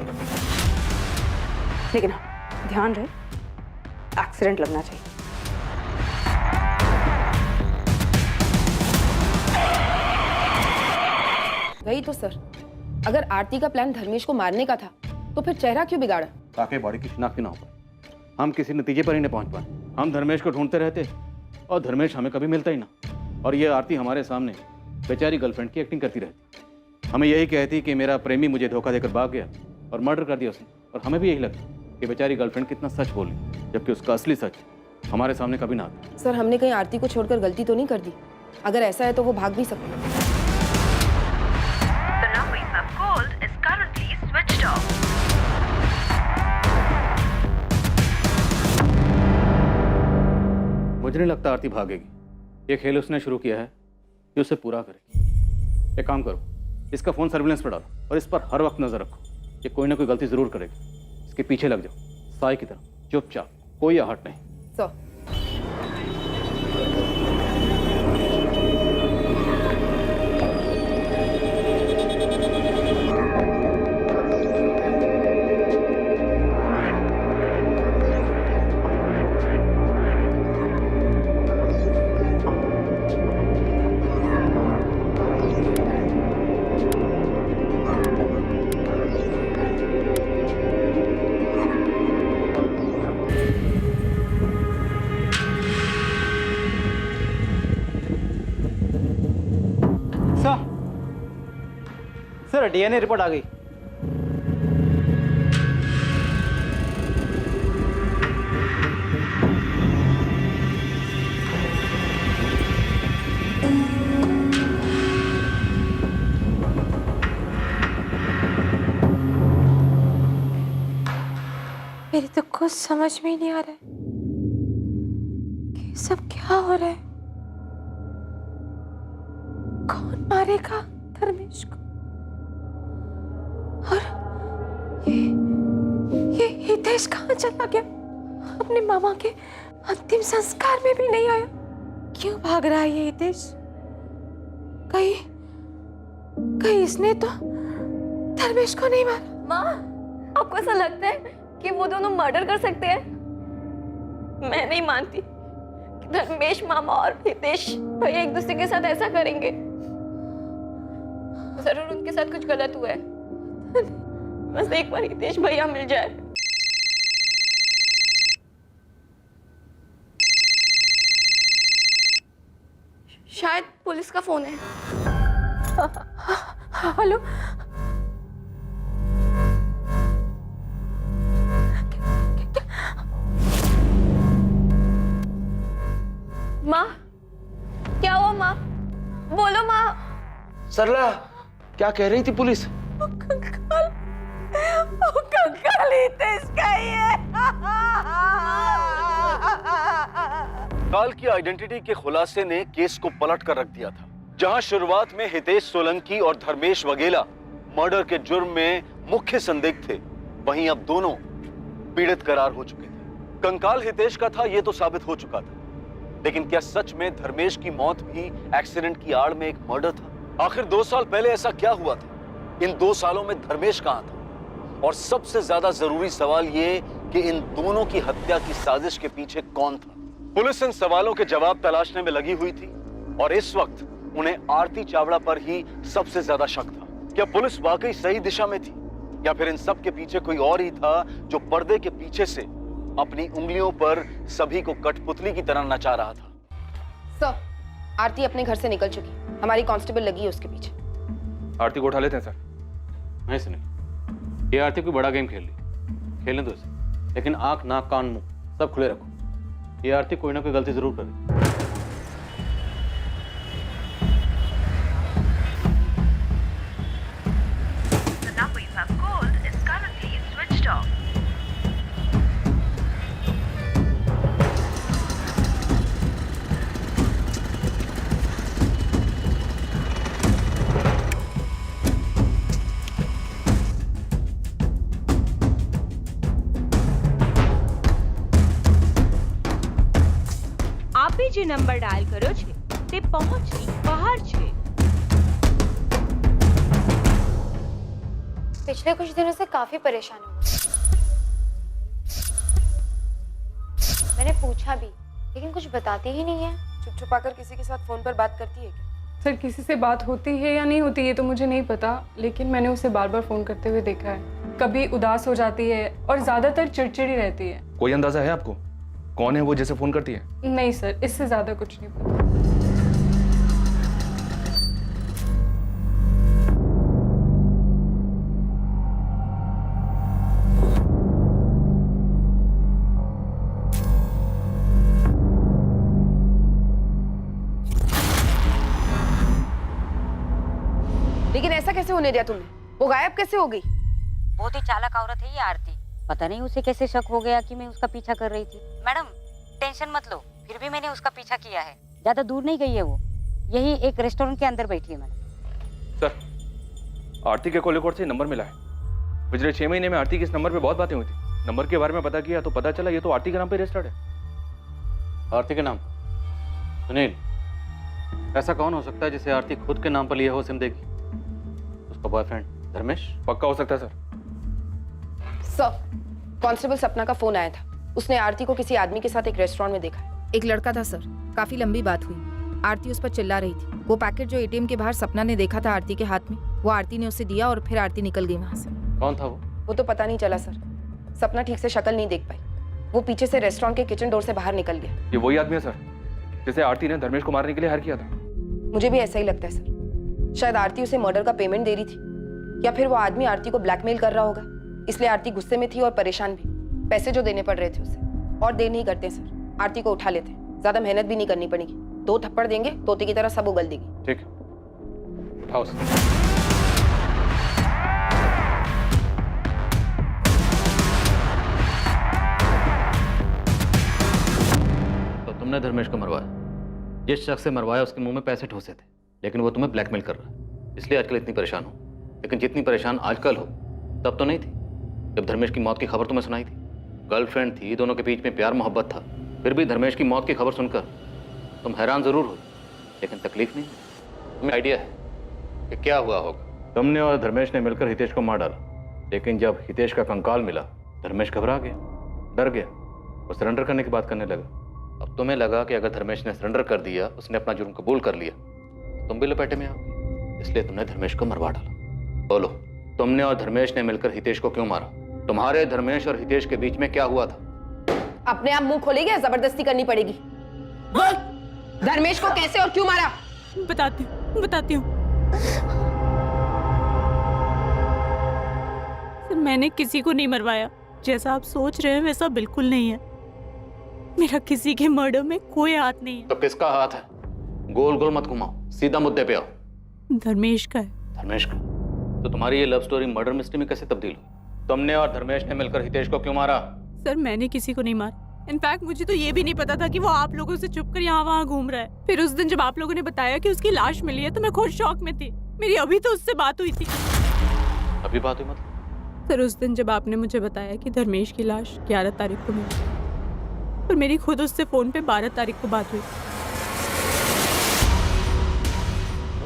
लेकिन हाँ, ध्यान रहे एक्सीडेंट लगना चाहिए। वही तो सर, अगर आरती का प्लान धर्मेश को मारने का था तो फिर चेहरा क्यों बिगाड़ा? ताकि बॉडी की शिनाख्त ना हो पाए, हम किसी नतीजे पर ही नहीं पहुंच पाए। हम धर्मेश को ढूंढते रहते और धर्मेश हमें कभी मिलता ही ना। और ये आरती हमारे सामने बेचारी गर्लफ्रेंड की एक्टिंग करती रहती। हमें यही कहती कि मेरा प्रेमी मुझे धोखा देकर भाग गया और मर्डर कर दिया उसने। और हमें भी यही लगता कि बेचारी गर्लफ्रेंड कितना सच बोली, जबकि उसका असली सच हमारे सामने कभी ना आता। सर, हमने कहीं आरती को छोड़कर गलती तो नहीं कर दी? अगर ऐसा है तो वो भाग भी सकती है। मुझे नहीं लगता आरती भागेगी। ये खेल उसने शुरू किया है, ये उसे पूरा करेगी। एक काम करो, इसका फोन सर्विलेंस पर डालो और इस पर हर वक्त नजर रखो। ये कोई ना कोई गलती जरूर करेगी। इसके पीछे लग जाओ साई की तरह, चुपचाप, कोई आहट नहीं। सर, सर डीएनए रिपोर्ट आ गई। मेरी तो कुछ समझ में ही नहीं आ रहा है कि सब क्या हो रहा है। कौन मारेगा धर्मेश को? और ये हितेश कहाँ चला गया? अपने मामा के अंतिम संस्कार में भी नहीं आया। क्यों भाग रहा है ये हितेश? कहीं इसने तो धर्मेश को नहीं मारा? माँ, आपको ऐसा लगता है कि वो दोनों मर्डर कर सकते हैं? मैं नहीं मानती कि धर्मेश मामा और हितेश भैया एक दूसरे के साथ ऐसा करेंगे। जरूर उनके साथ कुछ गलत हुआ है। बस एक बार हितेश भैया मिल जाए। शायद पुलिस का फोन है। हेलो, माँ, क्या हुआ माँ? बोलो माँ। सरला, क्या कह रही थी पुलिस? कंकाल हितेश का ही है। काल की आइडेंटिटी के खुलासे ने केस को पलट कर रख दिया था। जहां शुरुआत में हितेश सोलंकी और धर्मेश वगेला मर्डर के जुर्म में मुख्य संदिग्ध थे, वहीं अब दोनों पीड़ित करार हो चुके थे। कंकाल हितेश का था, यह तो साबित हो चुका था, लेकिन क्या सच में धर्मेश की मौत भी एक्सीडेंट की आड़ में एक मर्डर था? आखिर 2 साल पहले ऐसा क्या हुआ था? इन 2 सालों में धर्मेश कहां था? और सबसे ज्यादा जरूरी सवाल ये कि इन दोनों की हत्या की साजिश के पीछे कौन था? पुलिस इन सवालों के जवाब तलाशने में लगी हुई थी और इस वक्त उन्हें आरती चावड़ा पर ही सबसे ज्यादा शक था। क्या पुलिस वाकई सही दिशा में थी या फिर इन सब के पीछे कोई और ही था जो पर्दे के पीछे से अपनी उंगलियों पर सभी को कठपुतली की तरह नचा रहा था? सर, आरती अपने घर से निकल चुकी, हमारी कांस्टेबल लगी है उसके पीछे। आरती को उठा लेते हैं सर। नहीं सुनिए, ये आरती कोई बड़ा गेम खेल रही, खेलने दो इसे। लेकिन आंख, नाक, कान, मुंह सब खुले रखो। ये आरती कोई ना कोई गलती जरूर करे। આપે જે નંબર ડાયલ કર્યો છે તે પહોંચની બહાર છે। पिछले कुछ दिनों से काफी परेशान हूँ। मैंने पूछा भी लेकिन कुछ बताती ही नहीं है। चुप छुपाकर किसी के साथ फोन पर बात करती है क्या? सर किसी से बात होती है या नहीं होती ये तो मुझे नहीं पता, लेकिन मैंने उसे बार बार फोन करते हुए देखा है। कभी उदास हो जाती है और ज्यादातर चिड़चिड़ी रहती है। कोई अंदाजा है आपको कौन है वो जिसे फोन करती है? नहीं सर, इससे ज्यादा कुछ नहीं पता। लेकिन ऐसा कैसे होने दिया तुमने? वो गायब कैसे हो गई? बहुत ही चालाक औरत है ये आरती। पता नहीं उसे कैसे शक हो गया कि मैं उसका पीछा कर रही थी। मैडम टेंशन मत लो, फिर भी मैंने उसका पीछा किया है। ज्यादा दूर नहीं गई है वो, यही एक रेस्टोरेंट के अंदर बैठी है मैडम। सर आरती के कॉल रिकॉर्ड से नंबर मिला है। पिछले 6 महीने में आरती के इस नंबर पे बहुत बातें हुई थी। नंबर के बारे में पता किया तो पता चला ये तो आरती के नाम पे रजिस्टर्ड है। आरती के नाम? सुनील, ऐसा कौन हो सकता है जिसे आरती खुद के नाम पर लिया हो सिम देगी? उसका बॉयफ्रेंड धर्मेश? पक्का हो सकता है सर। सर, कांस्टेबल सपना का फोन आया था। उसने आरती को किसी आदमी के साथ एक रेस्टोरेंट में देखा है। एक लड़का था सर, काफी लंबी बात हुई। आरती उस पर चिल्ला रही थी। वो पैकेट जो एटीएम के बाहर सपना ने देखा था आरती के हाथ में, वो आरती ने उसे दिया और फिर आरती निकल गई वहां से। कौन था वो? वो तो पता नहीं चला सर। सपना ठीक से शक्ल नहीं देख पाई। वो पीछे से रेस्टोरेंट के किचन डोर से बाहर निकल गया। ये वही आदमी है सर जिसे आरती ने धर्मेश को मारने के लिए हायर किया था। मुझे भी ऐसा ही लगता है सर। शायद आरती उसे मर्डर का पेमेंट दे रही थी, या फिर वो आदमी आरती को ब्लैकमेल कर रहा होगा, इसलिए आरती गुस्से में थी और परेशान भी। पैसे जो देने पड़ रहे थे उसे। और देर नहीं करते सर, आरती को उठा लेते। ज्यादा मेहनत भी नहीं करनी पड़ेगी। 2 थप्पड़ देंगे, तोते की तरह सब उगल देगी। ठीक, उठाओ सर। तो तुमने धर्मेश को मरवाया। जिस शख्स से मरवाया उसके मुंह में पैसे ठोसे थे, लेकिन वो तुम्हें ब्लैकमेल कर रहा है, इसलिए आजकल इतनी परेशान हो। लेकिन जितनी परेशान आजकल हो तब तो नहीं थी जब धर्मेश की मौत की खबर तुम्हें सुनाई थी। गर्लफ्रेंड थी, दोनों के बीच में प्यार मोहब्बत था, फिर भी धर्मेश की मौत की खबर सुनकर तुम हैरान जरूर हो, लेकिन तकलीफ नहीं। तुम्हें आइडिया है कि क्या हुआ होगा? तुमने और धर्मेश ने मिलकर हितेश को मार डाला, लेकिन जब हितेश का कंकाल मिला धर्मेश घबरा गया, डर गया और सरेंडर करने की बात करने लगा। अब तुम्हें लगा कि अगर धर्मेश ने सरेंडर कर दिया, उसने अपना जुर्म कबूल कर लिया, तो तुम भी लपेटे में आओगे, इसलिए तुमने धर्मेश को मरवा डाला। बोलो, तुमने और धर्मेश ने मिलकर हितेश को क्यों मारा? तुम्हारे धर्मेश और हितेश के बीच में क्या हुआ था? अपने आप मुंह खोलेगी या जबरदस्ती करनी पड़ेगी? बोल, धर्मेश को कैसे और क्यों मारा? बताती हूँ। मैंने किसी को नहीं मरवाया। जैसा आप सोच रहे हैं वैसा बिल्कुल नहीं है। मेरा किसी के मर्डर में कोई हाथ नहीं है। तो किसका हाथ है? गोल गोल मत घुमाओ, सीधा मुद्दे पे आओ। धर्मेश का है। धर्मेश का? तो तुम्हारी ये लव स्टोरी मर्डर मिस्ट्री में कैसे तब्दील हुई? तुमने और धर्मेश ने मिलकर हितेश को क्यों मारा? सर मैंने किसी को नहीं मारा। इनफैक्ट मुझे तो ये भी नहीं पता था कि वो आप लोगों से छुपकर यहाँ वहाँ घूम रहा है। फिर उस दिन जब आप लोगों ने बताया कि उसकी लाश मिली है तो मैं खुद शॉक में थी। मेरी अभी तो उससे बात हुई थी। अभी बात हुई मतलब? सर उस दिन जब आपने मुझे बताया कि धर्मेश की लाश 11 तारीख को मिली, और मेरी खुद उससे फोन पे 12 तारीख को बात हुई।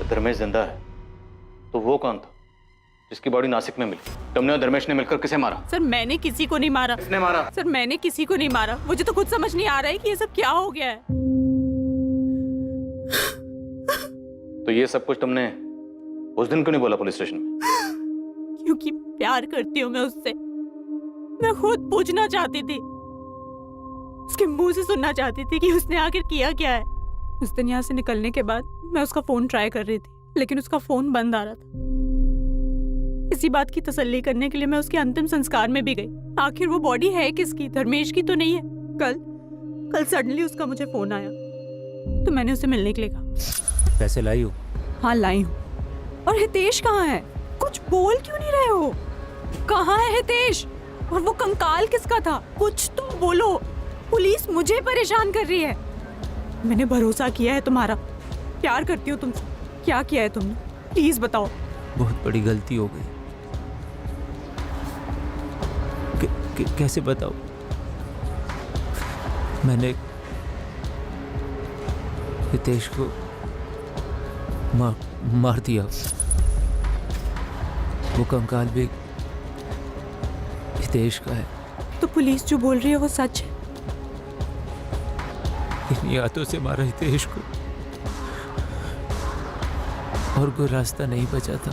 धर्मेश जिंदा है तो वो कौन था जिसकी बॉडी नासिक में मिली? तुमने और धर्मेश ने मिलकर किसे मारा? सर मैंने किसी को नहीं मारा। किसने मारा? सर मैंने किसी को नहीं मारा। मुझे तो खुद समझ नहीं आ रहा है कि ये सब क्या हो गया है। तो ये सब कुछ तुमने उस दिन क्यों नहीं बोला पुलिस स्टेशन में? क्योंकि प्यार करती हूँ मैं उससे। मैं खुद पूछना चाहती थी, उसके मुंह से सुनना चाहती थी कि उसने आखिर किया क्या है। उस दिन यहाँ से निकलने के बाद मैं उसका फोन ट्राई कर रही थी, लेकिन उसका फोन बंद आ रहा था। इसी बात की तसल्ली करने के लिए मैं उसके अंतिम संस्कार में भी गई। आखिर वो बॉडी है किसकी? धर्मेश की तो नहीं है। कल सडनली उसका मुझे फोन आया तो मैंने उसे मिलने के लिए कहा। पैसे लाई हो? हाँ लाई हूँ। और हितेश कहाँ है? कुछ बोल क्यों नहीं रहे हो? कहाँ है हितेश? और वो कंकाल किसका था? कुछ तो बोलो। पुलिस मुझे परेशान कर रही है। मैंने भरोसा किया है तुम्हारा, प्यार करती हूँ तुमसे। क्या किया है तुमने? प्लीज बताओ। बहुत बड़ी गलती हो गई। कैसे बताओ? मैंने हितेश को मार दिया। वो कंकाल भी हितेश का है। तो पुलिस जो बोल रही है वो सच है? इन्हीं हाथों से मारा हितेश को, और कोई रास्ता नहीं बचा था।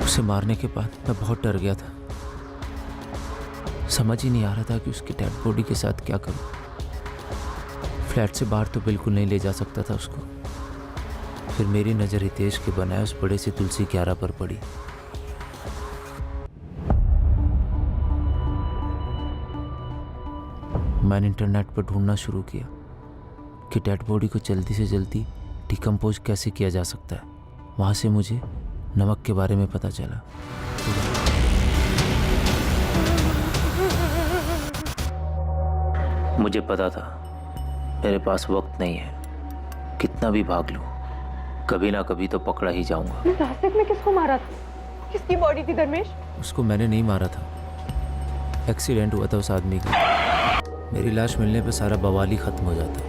उसे मारने के बाद मैं बहुत डर गया था। समझ ही नहीं आ रहा था कि उसकी डेड बॉडी के साथ क्या करूं। फ्लैट से बाहर तो बिल्कुल नहीं ले जा सकता था उसको। फिर मेरी नज़र हितेश के बनाए उस बड़े से तुलसी क्यारा पर पड़ी। मैंने इंटरनेट पर ढूंढना शुरू किया कि डेड बॉडी को जल्दी से जल्दी डिकम्पोज कैसे किया जा सकता है। वहाँ से मुझे नमक के बारे में पता चला। मुझे पता था मेरे पास वक्त नहीं है। कितना भी भाग लूं, कभी ना कभी तो पकड़ा ही जाऊंगा। रास्ते में किसको मारा था? किसकी बॉडी थी धर्मेश? उसको मैंने नहीं मारा था, एक्सीडेंट हुआ था उस आदमी का। मेरी लाश मिलने पर सारा बवाल ही खत्म हो जाता।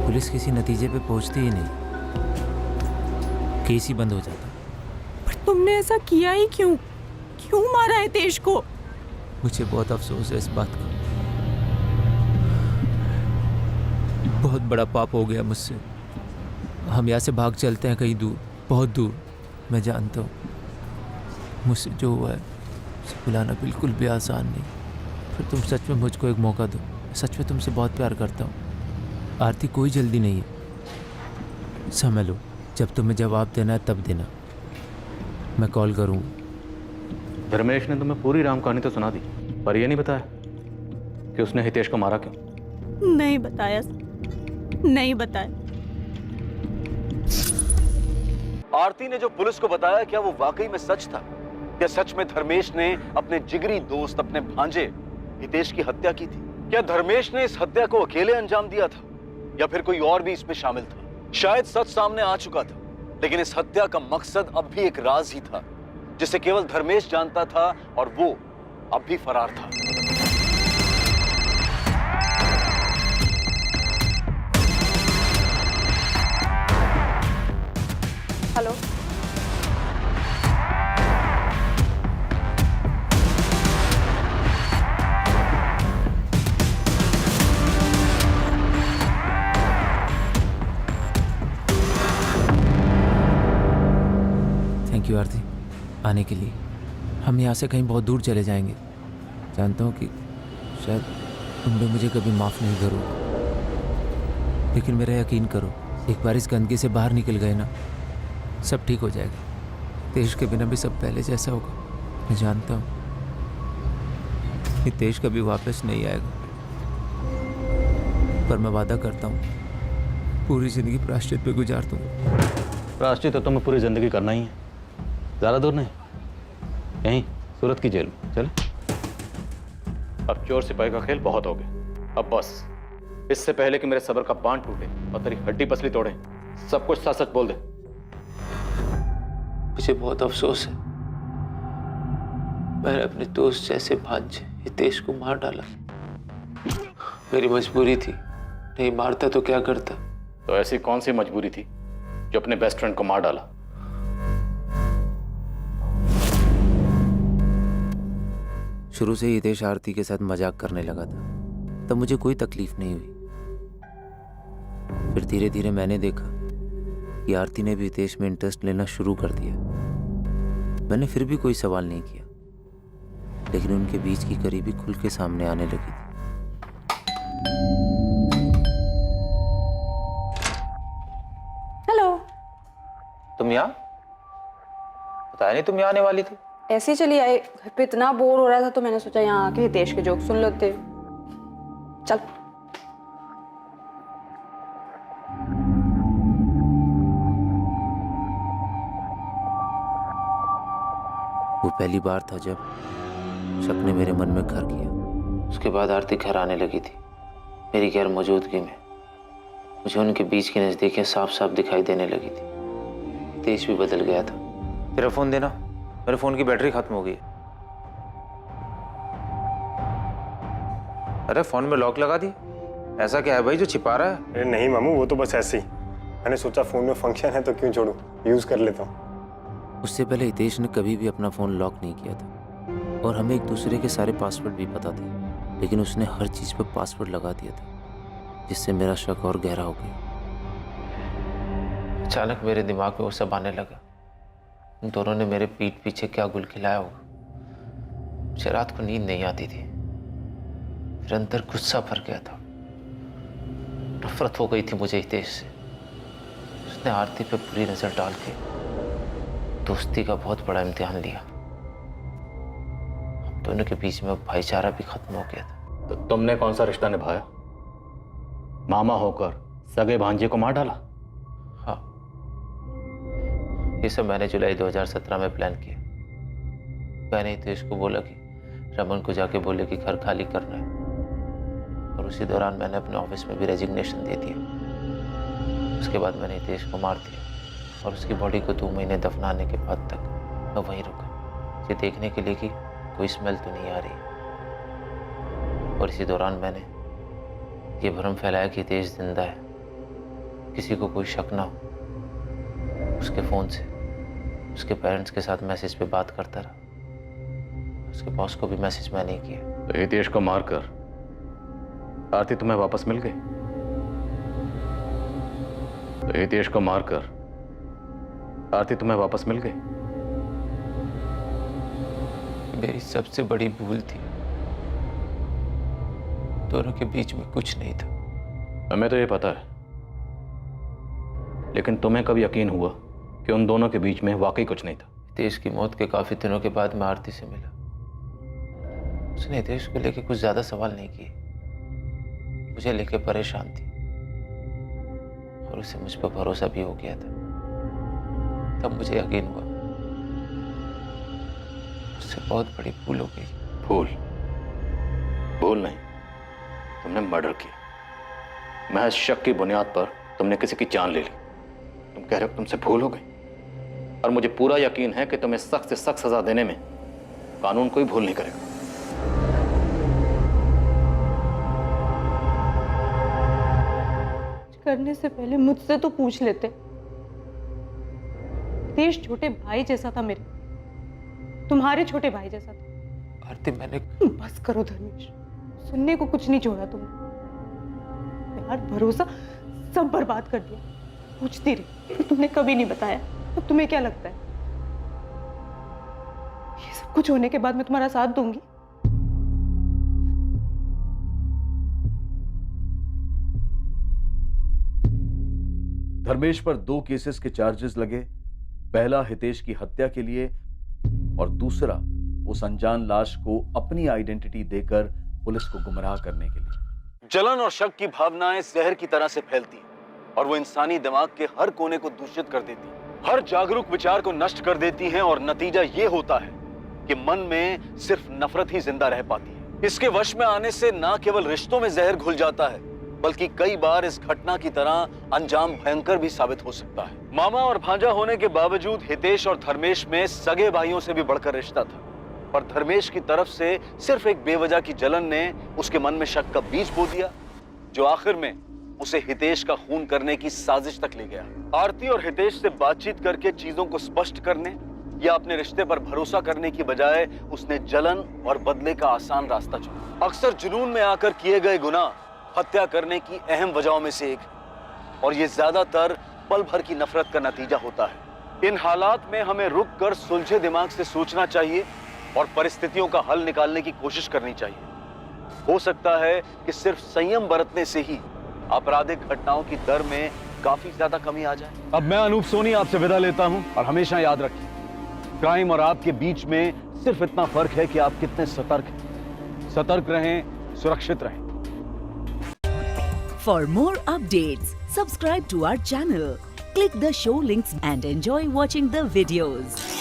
पुलिस किसी नतीजे पे पहुंचती ही नहीं, केस ही बंद हो जाता। पर तुमने ऐसा किया ही क्यों? क्यों मारा है हितेश को? मुझे बहुत अफसोस है इस बात का। बहुत बड़ा पाप हो गया मुझसे। हम यहाँ से भाग चलते हैं कहीं दूर, बहुत दूर। मैं जानता हूँ मुझसे जो हुआ है उसे भुलाना बिल्कुल भी आसान नहीं। फिर तुम सच में मुझको एक मौका दो। सच में तुमसे बहुत प्यार करता हूँ आरती। कोई जल्दी नहीं है, समझ लो। जब तुम्हें जवाब देना है तब देना, मैं कॉल करूँगा। धर्मेश ने तुम्हें पूरी राम कहानी तो सुना दी, पर यह नहीं बताया कि उसने हितेश को मारा क्यों। नहीं बताया, नहीं बताया। आरती ने जो पुलिस को बताया, क्या वो वाकई में सच था? क्या सच में धर्मेश ने अपने जिगरी दोस्त, अपने भांजे हितेश की हत्या की थी? क्या धर्मेश ने इस हत्या को अकेले अंजाम दिया था, या फिर कोई और भी इसमें शामिल था? शायद सच सामने आ चुका था, लेकिन इस हत्या का मकसद अब भी एक राज ही था, जिसे केवल धर्मेश जानता था, और वो अब भी फरार था। हेलो, थैंक यू आरती आने के लिए। हम यहाँ से कहीं बहुत दूर चले जाएंगे। जानता हूँ कि शायद तुम भी मुझे कभी माफ़ नहीं करो, लेकिन मेरा यकीन करो, एक बार इस गंदगी से बाहर निकल गए ना, सब ठीक हो जाएगा। देश के बिना भी सब पहले जैसा होगा। मैं जानता हूँ हितेश कभी वापस नहीं आएगा, पर मैं वादा करता हूँ पूरी जिंदगी प्रायश्चित पे गुजार दूंगा। प्रायश्चित तो तुम्हें पूरी जिंदगी करना ही है, ज़्यादा दूर नहीं, यहीं सूरत की जेल में। चले, अब चोर सिपाही का खेल बहुत हो गया। अब बस, इससे पहले कि मेरे सब्र का बांध टूटे और तेरी हड्डी पसली तोड़े, सब कुछ सच सच बोल दे। मुझे बहुत अफसोस है, मैंने अपने दोस्त जैसे भांजे हितेश को मार डाला। मेरी मजबूरी थी, नहीं मारता तो क्या करता। तो ऐसी कौन सी मजबूरी थी जो अपने बेस्ट फ्रेंड को मार डाला? शुरू से ही हितेश आरती के साथ मजाक करने लगा था, तब मुझे कोई तकलीफ नहीं हुई। फिर धीरे धीरे मैंने देखा कि आरती ने भी हितेश में इंटरेस्ट लेना शुरू कर दिया। मैंने फिर भी कोई सवाल नहीं किया, लेकिन उनके बीच की करीबी खुल के सामने आने लगी थी। हेलो, तुम यहाँ? बताया नहीं तुम यहाँ आने वाली थी? ऐसे ही चली आई, घर पे इतना बोर हो रहा था तो मैंने सोचा यहाँ आके हितेश के जोक सुन लेते। चल। वो पहली बार था जब शक ने मेरे मन में घर किया। उसके बाद आरती घर आने लगी थी मेरी गैर मौजूदगी में। मुझे उनके बीच की नजदीकियां साफ साफ दिखाई देने लगी थी। हितेश भी बदल गया था। तेरा फोन देना, मेरे फोन की बैटरी खत्म हो गई। अरे फोन में लॉक लगा दी, ऐसा क्या है भाई जो छिपा रहा है? अरे नहीं मामू, वो तो बस ऐसे ही। मैंने सोचा फोन में फंक्शन है तो क्यों छोड़ूं, यूज कर लेता हूँ। उससे पहले हितेश ने कभी भी अपना फोन लॉक नहीं किया था और हमें एक दूसरे के सारे पासवर्ड भी पता थे, लेकिन उसने हर चीज पे पासवर्ड लगा दिया था, जिससे मेरा शक और गहरा हो गया। अचानक मेरे दिमाग में वो सब आने लगा। उन दोनों ने मेरे पीठ पीछे क्या गुल खिलाया होगा। मुझे रात को नींद नहीं आती थी। फिर अंदर गुस्सा भर गया था, नफरत हो गई थी मुझे हितेश से। उसने आरती पे बुरी नजर डाल के दोस्ती का बहुत बड़ा इम्तिहान लिया। हम दोनों के बीच में भाईचारा भी खत्म हो गया था। तो तुमने कौन सा रिश्ता निभाया? मामा होकर सगे भांजे को मार डाला? हाँ, ये सब मैंने जुलाई 2017 में प्लान किया। मैंने हितेश को बोला कि रमन को जाके बोले कि घर खाली करना है, और उसी दौरान मैंने अपने ऑफिस में भी रेजिग्नेशन दे दिया। उसके बाद मैंने हितेश को मार दिया और उसकी बॉडी को 2 महीने दफनाने के बाद तक मैं वहीं रुका, ये देखने के लिए कि कोई स्मेल तो नहीं आ रही। और इसी दौरान मैंने ये भ्रम फैलाया कि हितेश जिंदा है, किसी को कोई शक ना हो। उसके फ़ोन से उसके पेरेंट्स के साथ मैसेज पे बात करता रहा। उसके बॉस को भी मैसेज मैंने ही किया। तो हितेश को मारकर आरती तुम्हें वापस मिल गई? तो हितेश को मारकर आरती तुम्हें वापस मिल गई? मेरी सबसे बड़ी भूल थी। दोनों के बीच में कुछ नहीं था। हमें तो ये पता है, लेकिन तुम्हें कब यकीन हुआ कि उन दोनों के बीच में वाकई कुछ नहीं था? हितेश की मौत के काफी दिनों के बाद मैं आरती से मिला। उसने हितेश को लेके कुछ ज्यादा सवाल नहीं किए, मुझे लेके परेशान थी, और उसे मुझ पर भरोसा भी हो गया था। तब मुझे यकीन हुआ उससे बहुत बड़ी भूल हो गई। भूल? भूल नहीं, तुमने मर्डर किया। महज शक की बुनियाद पर तुमने किसी की जान ले ली। तुम कह रहे हो तुमसे भूल हो गई, और मुझे पूरा यकीन है कि तुम्हें सख्त से सख्त सजा देने में कानून कोई भूल नहीं करेगा। करने से पहले मुझसे तो पूछ लेते। हितेश छोटे भाई जैसा था मेरे, तुम्हारे छोटे भाई जैसा था। आरती मैंने बस करो धर्मेश, सुनने को कुछ नहीं छोड़ा तुमने। प्यार, भरोसा सब बर्बाद कर दिया। पूछती रही तो तुमने कभी नहीं बताया। अब तुम्हें क्या लगता है ये सब कुछ होने के बाद मैं तुम्हारा साथ दूंगी? धर्मेश पर 2 केसेस के चार्जेस लगे। पहला हितेश की हत्या के लिए, और दूसरा उस अनजान लाश को अपनी आइडेंटिटी देकर पुलिस को गुमराह करने के लिए। जलन और शक की भावनाएं जहर की तरह से फैलती हैं और वो इंसानी दिमाग के हर कोने को दूषित कर देती हैं, हर जागरूक विचार को नष्ट कर देती हैं, और नतीजा ये होता है कि मन में सिर्फ नफरत ही जिंदा रह पाती है। इसके वश में आने से ना केवल रिश्तों में जहर घुल जाता है, बल्कि कई बार इस घटना की तरह अंजाम भयंकर भी साबित हो सकता है। मामा और भांजा होने के बावजूद हितेश और धर्मेश में सगे भाइयों से भी बढ़कर रिश्ता था, पर धर्मेश की तरफ से सिर्फ एक बेवजह की जलन ने उसके मन में शक का बीज बो दिया, जो आखिर में उसे हितेश का खून करने की साजिश तक ले गया। आरती और हितेश से बातचीत करके चीजों को स्पष्ट करने या अपने रिश्ते पर भरोसा करने की बजाय उसने जलन और बदले का आसान रास्ता चुना। अक्सर जुनून में आकर किए गए गुनाह हत्या करने की अहम वजहों में से एक, और ये ज्यादातर पल भर की नफरत का नतीजा होता है। इन हालात में हमें रुक कर सुलझे दिमाग से सोचना चाहिए और परिस्थितियों का हल निकालने की कोशिश करनी चाहिए। हो सकता है कि सिर्फ संयम बरतने से ही आपराधिक घटनाओं की दर में काफी ज्यादा कमी आ जाए। अब मैं अनूप सोनी आपसे विदा लेता हूं, और हमेशा याद रखिए, क्राइम और आपके बीच में सिर्फ इतना फर्क है कि आप कितने सतर्क हैं। सतर्क रहें, सुरक्षित रहें। For more updates, subscribe to our channel, click the show links and enjoy watching the videos.